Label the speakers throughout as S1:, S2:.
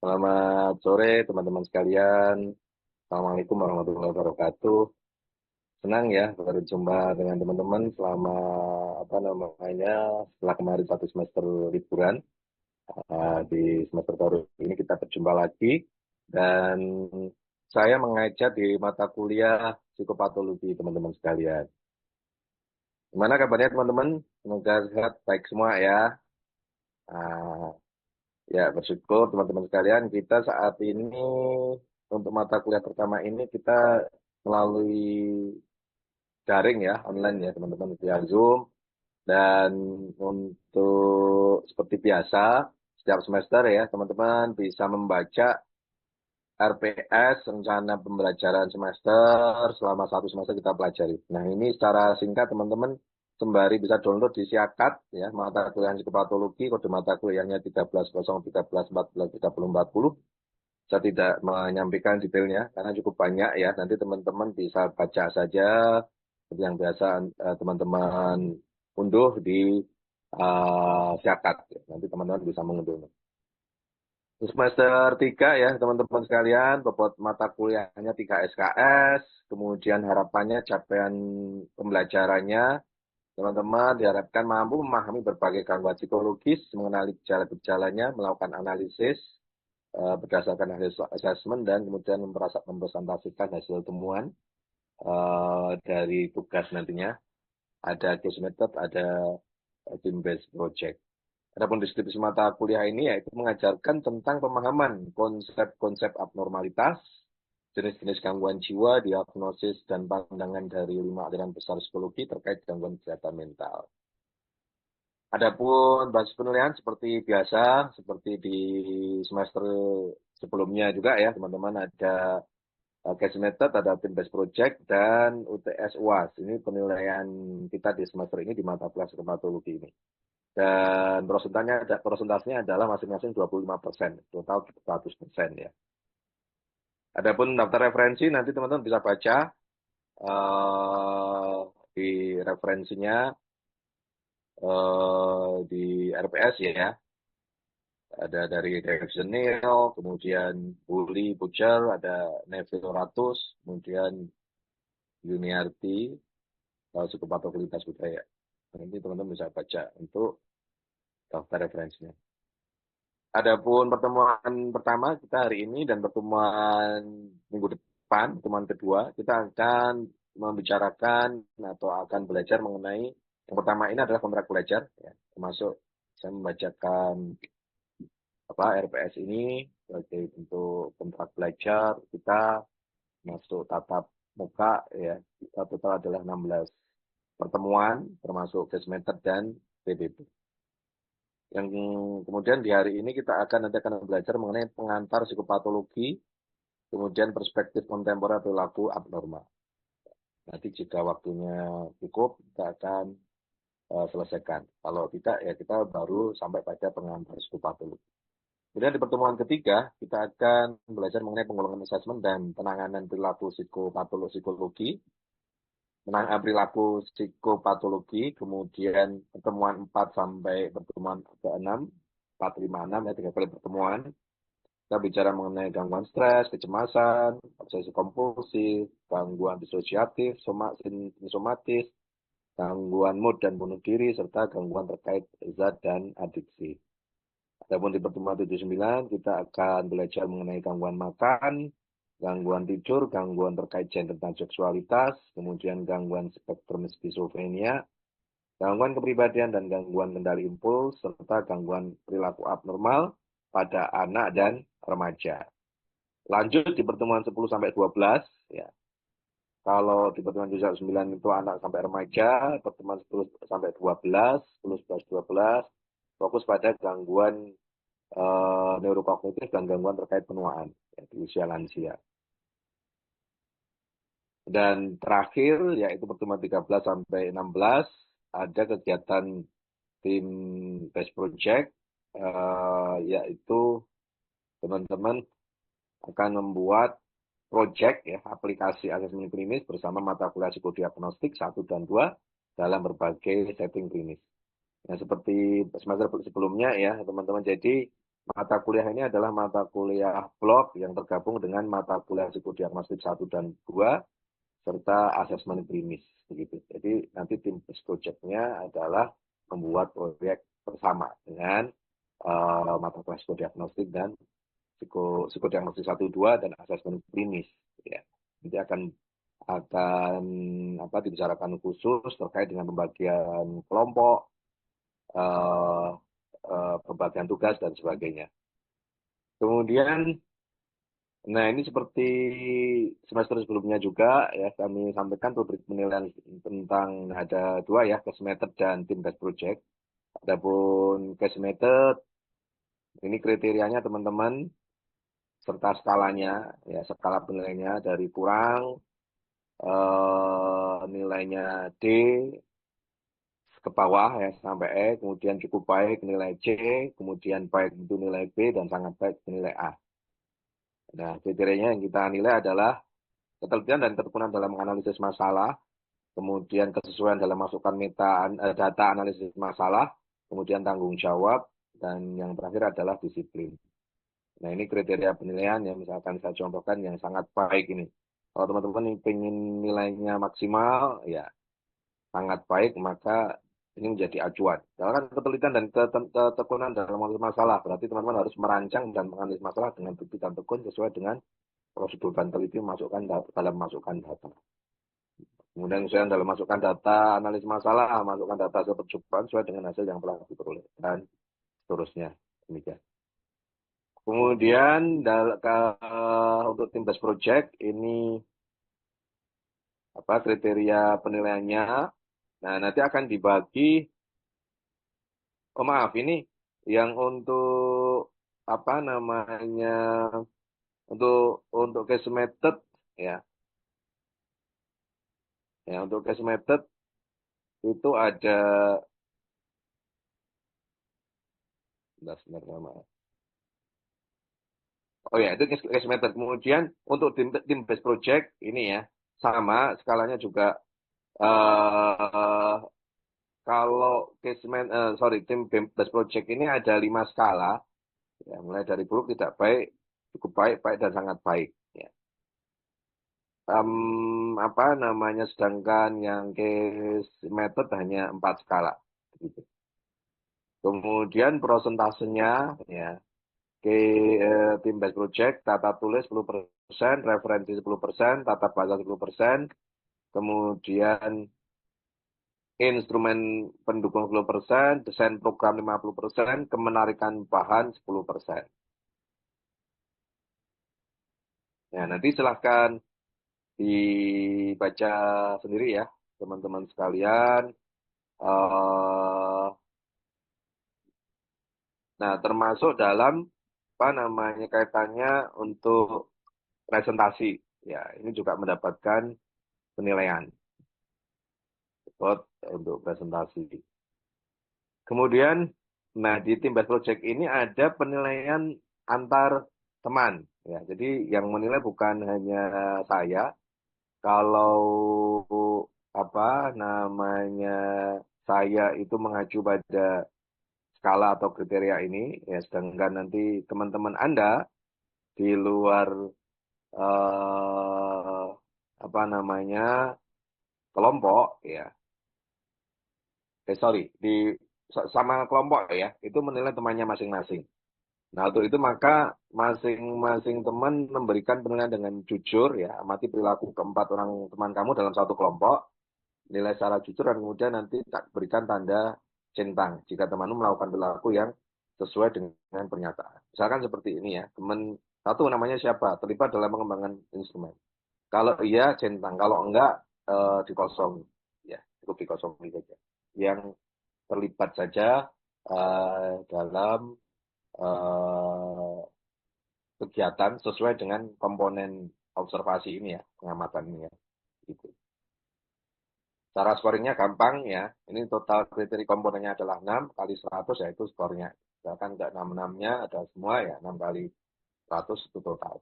S1: Selamat sore teman-teman sekalian. Assalamualaikum warahmatullahi wabarakatuh. Senang ya berjumpa dengan teman-teman selama apa namanya setelah kemarin satu semester liburan. Di semester baru ini kita berjumpa lagi dan saya mengajar di mata kuliah psikopatologi teman-teman sekalian. Gimana kabarnya teman-teman? Semoga sehat baik semua ya. Ah, Ya, bersyukur teman-teman sekalian, kita saat ini untuk mata kuliah pertama ini kita melalui daring ya, online ya teman-teman via Zoom. Dan untuk seperti biasa, setiap semester ya teman-teman bisa membaca RPS, rencana pembelajaran semester, selama satu semester kita pelajari. Nah ini secara singkat teman-teman, sembari bisa download di Siakat ya, mata kuliah psikopatologi, kode mata kuliahnya 13.0, 13.14, 30.40. Saya tidak menyampaikan detailnya karena cukup banyak ya. Nanti teman-teman bisa baca saja seperti yang biasa teman-teman unduh di Siakat. Ya. Nanti teman-teman bisa mengunduhnya. Di semester 3 ya teman-teman sekalian, bobot mata kuliahnya 3 SKS, kemudian harapannya capaian pembelajarannya, teman-teman diharapkan mampu memahami berbagai gangguan psikologis, mengenali gejala-gejalanya, melakukan analisis, berdasarkan hasil asesmen dan kemudian mempresentasikan hasil temuan dari tugas nantinya. Ada case method, ada team based project. Adapun deskripsi mata kuliah ini yaitu mengajarkan tentang pemahaman konsep-konsep abnormalitas, jenis-jenis gangguan jiwa, diagnosis dan pandangan dari 5 aliran besar psikologi terkait gangguan kesehatan mental. Adapun basis penilaian seperti biasa, seperti di semester sebelumnya juga ya, teman-teman ada case method, ada team based project, dan UTS UAS. Ini penilaian kita di semester ini di mata kuliah psikopatologi ini. Dan prosentasenya adalah masing-masing 25%, total 100% ya. Adapun daftar referensi nanti teman-teman bisa baca eh, di referensinya di RPS ya. Ada dari David Neil, kemudian Bully Butcher, ada Neville Ratus, kemudian Yuniarti, psikopatologi budaya. Nanti teman-teman bisa baca untuk daftar referensinya. Adapun pertemuan pertama kita hari ini dan pertemuan minggu depan, pertemuan kedua, kita akan membicarakan atau akan belajar mengenai yang pertama ini adalah kontrak belajar, ya, termasuk saya membacakan RPS ini sebagai bentuk kontrak belajar kita masuk tatap muka ya, kita total adalah 16 pertemuan termasuk case method dan PBB. Yang kemudian di hari ini kita nanti akan belajar mengenai pengantar psikopatologi, kemudian perspektif kontemporer perilaku abnormal. Nanti jika waktunya cukup, kita akan selesaikan. Kalau tidak, ya kita baru sampai pada pengantar psikopatologi. Kemudian di pertemuan ketiga, kita akan belajar mengenai penggolongan asesmen dan penanganan perilaku psikopatologi, perilaku psikopatologi, kemudian pertemuan 4 sampai pertemuan ke-6, 4, 5, 6, ya 3 kali pertemuan. Kita bicara mengenai gangguan stres, kecemasan, obsesi kompulsif, gangguan disosiatif, somatis, gangguan mood dan bunuh diri, serta gangguan terkait zat dan adiksi. Adapun di pertemuan 79, kita akan belajar mengenai gangguan makan, gangguan tidur, gangguan terkait gender dan seksualitas, kemudian gangguan spektrum skizofrenia, gangguan kepribadian dan gangguan kendali impuls, serta gangguan perilaku abnormal pada anak dan remaja. Lanjut di pertemuan 10 sampai 12 ya. Kalau di pertemuan 9 itu anak sampai remaja, pertemuan 10 sampai 12, 10, 11, 12 fokus pada gangguan neurokognitif dan gangguan terkait penuaan ya, di usia lansia. Dan terakhir yaitu pertemuan 13 sampai 16 ada kegiatan tim base project yaitu teman-teman akan membuat project ya aplikasi asesmen klinis bersama mata kuliah psikodiagnostik 1 dan 2 dalam berbagai setting klinis. Nah, seperti semester sebelumnya ya teman-teman. Jadi Mata kuliah ini adalah mata kuliah blok yang tergabung dengan mata kuliah psikodiagnostik 1 dan 2 serta asesmen klinis begitu. Jadi nanti tim projectnya adalah membuat proyek bersama dengan mata kuliah psikodiagnostik dan psikodiagnostik 1 2 dan asesmen klinis. Ya. Nanti akan dibicarakan khusus terkait dengan pembagian kelompok, eh, pembagian tugas dan sebagainya. Kemudian, nah ini seperti semester sebelumnya juga ya kami sampaikan rubrik penilaian tentang ada 2 ya, case method dan team based project. Adapun case method ini kriterianya teman-teman serta skalanya ya, skala penilaiannya dari kurang nilainya D ke bawah ya sampai E, kemudian cukup baik nilai C, kemudian baik itu nilai B dan sangat baik nilai A. Nah, kriterianya yang kita nilai adalah ketelitian dan ketekunan dalam menganalisis masalah, kemudian kesesuaian dalam masukan data analisis masalah, kemudian tanggung jawab, dan yang terakhir adalah disiplin. Nah, ini kriteria penilaian yang misalkan saya contohkan yang sangat baik ini. Kalau teman-teman ingin nilainya maksimal, ya sangat baik, maka ini menjadi acuan. Kalau kan ketelitian dan ketekunan dalam menganalisis masalah, berarti teman-teman harus merancang dan menganalisis masalah dengan bukti dan tekun sesuai dengan prosedur dan teliti dalam masukkan data. Kemudian misalnya dalam masukkan data analisis masalah, masukkan data hasil percobaan sesuai dengan hasil yang telah diperoleh dan seterusnya. Demikian. Kemudian untuk tim based project ini kriteria penilaiannya. Nah, nanti akan dibagi. Oh maaf, ini yang untuk apa namanya untuk case method ya. Ya, untuk case method itu ada sebentar, maaf. Oh ya, itu case method. Kemudian untuk tim based project ini ya sama skalanya juga eh kalau tim based project ini ada 5 skala ya, mulai dari buruk, tidak baik, cukup baik, baik dan sangat baik. Ya. Sedangkan yang case method hanya 4 skala. Gitu. Kemudian prosentasenya ya tim based project, tata tulis 10%, referensi 10%, tata bahasa 10%, kemudian instrumen pendukung 10%, desain program 50%, kemenarikan bahan 10%. Ya, nanti silahkan dibaca sendiri ya, teman-teman sekalian. Eh, nah, termasuk dalam kaitannya untuk presentasi. Ya, ini juga mendapatkan penilaian untuk presentasi. Kemudian, nah di tim based project ini ada penilaian antar teman. Ya, jadi yang menilai bukan hanya saya. Kalau apa namanya saya itu mengacu pada skala atau kriteria ini, ya sedangkan nanti teman-teman Anda di luar eh, kelompok, ya, di sama kelompok ya, itu menilai temannya masing-masing. Nah, untuk itu maka masing-masing teman memberikan penilaian dengan jujur ya, amati perilaku keempat orang teman kamu dalam satu kelompok, nilai secara jujur dan kemudian nanti tak berikan tanda centang jika temanmu melakukan perilaku yang sesuai dengan pernyataan. Misalkan seperti ini ya, teman satu namanya siapa, terlibat dalam pengembangan instrumen. Kalau iya centang, kalau enggak dikosong. Ya, cukup dikosongi saja. Yang terlibat saja dalam eh, kegiatan sesuai dengan komponen observasi ini ya, pengamatan ini ya. Gitu. Cara scoringnya gampang ya. Ini total kriteria komponennya adalah 6 kali 100 yaitu skornya. Misalkan nggak 6-6-nya ada semua ya 6 kali 100 itu total.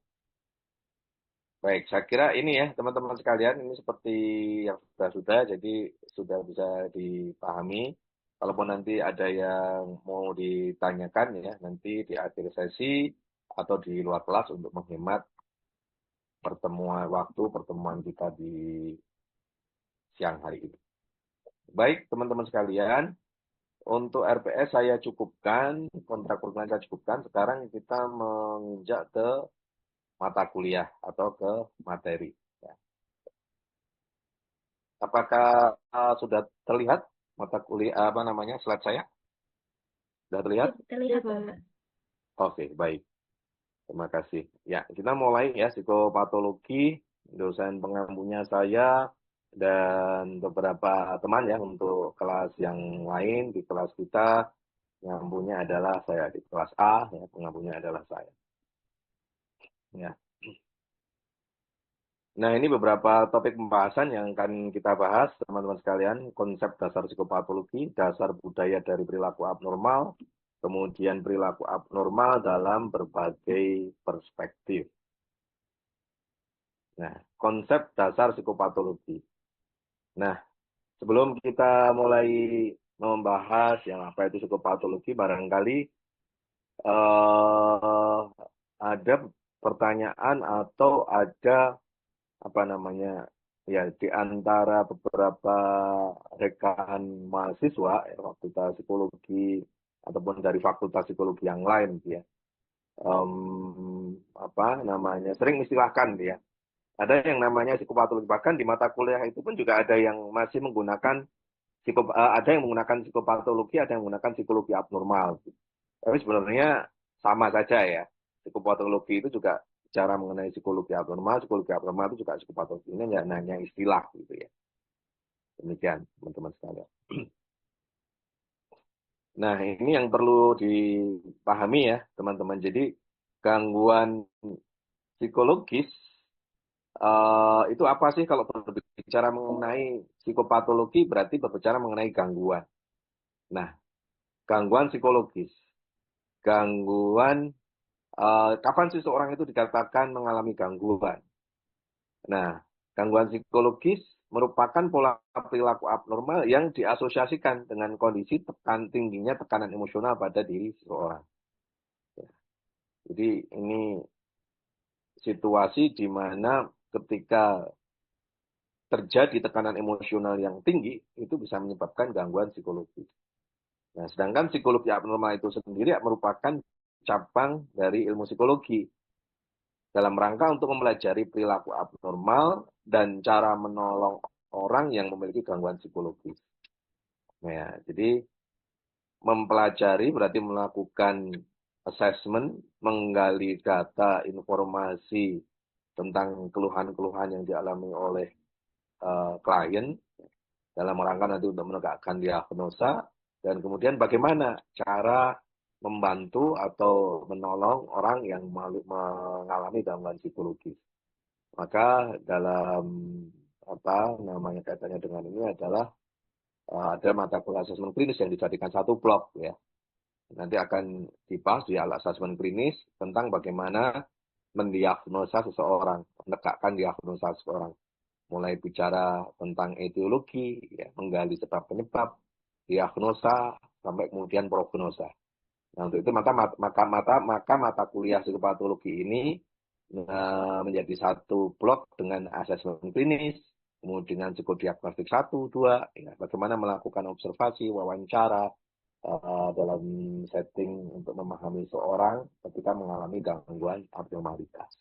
S1: Baik, saya kira ini ya teman-teman sekalian, ini seperti yang sudah-sudah, jadi sudah bisa dipahami. Kalaupun nanti ada yang mau ditanyakan ya, nanti di akhir sesi atau di luar kelas untuk menghemat pertemuan kita di siang hari ini. Baik, teman-teman sekalian, untuk RPS saya cukupkan, kontrak kurikuler saya cukupkan. Sekarang kita menginjak ke mata kuliah atau ke materi. Ya. Apakah sudah terlihat mata kuliah apa namanya slide saya? Sudah terlihat?
S2: Terlihat, Pak.
S1: Oke, baik. Terima kasih. Ya, kita mulai ya psikopatologi, dosen pengampunya saya dan beberapa teman ya untuk kelas yang lain di kelas kita. Pengampunya adalah saya di kelas A, ya, pengampunya adalah saya. Ya. Nah, ini beberapa topik pembahasan yang akan kita bahas, teman-teman sekalian. Konsep dasar psikopatologi, dasar budaya dari perilaku abnormal, kemudian perilaku abnormal dalam berbagai perspektif. Nah, konsep dasar psikopatologi. Nah, sebelum kita mulai membahas yang apa itu psikopatologi, barangkali ada pertanyaan atau ada apa namanya ya di antara beberapa rekan mahasiswa ya, fakultas psikologi ataupun dari fakultas psikologi yang lain ya apa namanya sering istilahkan ya ada yang namanya psikopatologi bahkan di mata kuliah itu pun juga ada yang masih menggunakan ada yang menggunakan psikopatologi ada yang menggunakan psikologi abnormal tapi sebenarnya sama saja ya. Psikopatologi itu juga bicara mengenai psikologi abnormal itu juga psikopatologi. Ini hanya istilah gitu ya. Demikian teman-teman sekalian. Nah, ini yang perlu dipahami ya, teman-teman. Jadi, gangguan psikologis itu apa sih kalau berbicara mengenai psikopatologi berarti berbicara mengenai gangguan. Nah, gangguan psikologis, gangguan kapan sih seorang itu dikatakan mengalami gangguan? Nah, gangguan psikologis merupakan pola perilaku abnormal yang diasosiasikan dengan kondisi tingginya tekanan emosional pada diri seseorang. Ya. Jadi ini situasi di mana ketika terjadi tekanan emosional yang tinggi, itu bisa menyebabkan gangguan psikologis. Nah, sedangkan psikologi abnormal itu sendiri merupakan cabang dari ilmu psikologi dalam rangka untuk mempelajari perilaku abnormal dan cara menolong orang yang memiliki gangguan psikologis. Nah, ya, jadi mempelajari berarti melakukan assessment, menggali data, informasi tentang keluhan-keluhan yang dialami oleh klien dalam rangka nanti untuk menegakkan diagnosa dan kemudian bagaimana cara membantu atau menolong orang yang mengalami gangguan psikologis. Maka dalam apa namanya kaitannya dengan ini adalah ada mata kuliah asesmen klinis yang dijadikan satu blok ya. Nanti akan dibahas di alat asesmen klinis tentang bagaimana mendiagnosa seseorang, menegakkan diagnosa seseorang. Mulai bicara tentang etiologi, ya, menggali sebab penyebab, diagnosa, sampai kemudian prognosa. Nah, untuk itu maka mata kuliah psikopatologi ini menjadi satu blok dengan asesmen klinis, kemudian dengan psikodiagnostik 1, 2, ya, bagaimana melakukan observasi, wawancara dalam setting untuk memahami seorang ketika mengalami gangguan abnormalitas.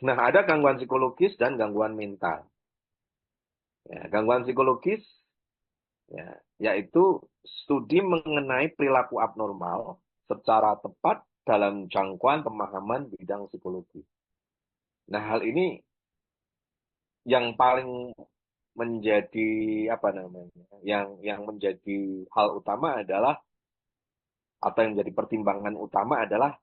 S1: Nah, ada gangguan psikologis dan gangguan mental. Ya, gangguan psikologis ya, yaitu studi mengenai perilaku abnormal secara tepat dalam jangkauan pemahaman bidang psikologi. Nah, hal ini yang paling menjadi apa namanya? Yang menjadi hal utama adalah atau yang menjadi pertimbangan utama adalah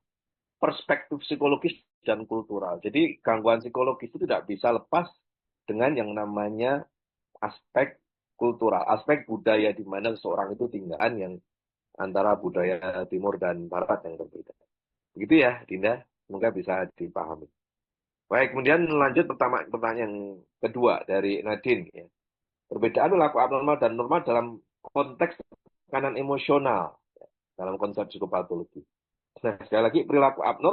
S1: perspektif psikologis dan kultural. Jadi gangguan psikologis itu tidak bisa lepas dengan yang namanya aspek kultural, aspek budaya di mana seseorang itu tinggalan yang antara budaya timur dan barat yang berbeda. Begitu ya, Dinda. Semoga bisa dipahami. Baik, kemudian lanjut pertanyaan yang kedua dari Nadine. Ya. Perbedaan perilaku abnormal dan normal dalam konteks tekanan emosional dalam konsep psikopatologi. Nah, sekali lagi perilaku abnormal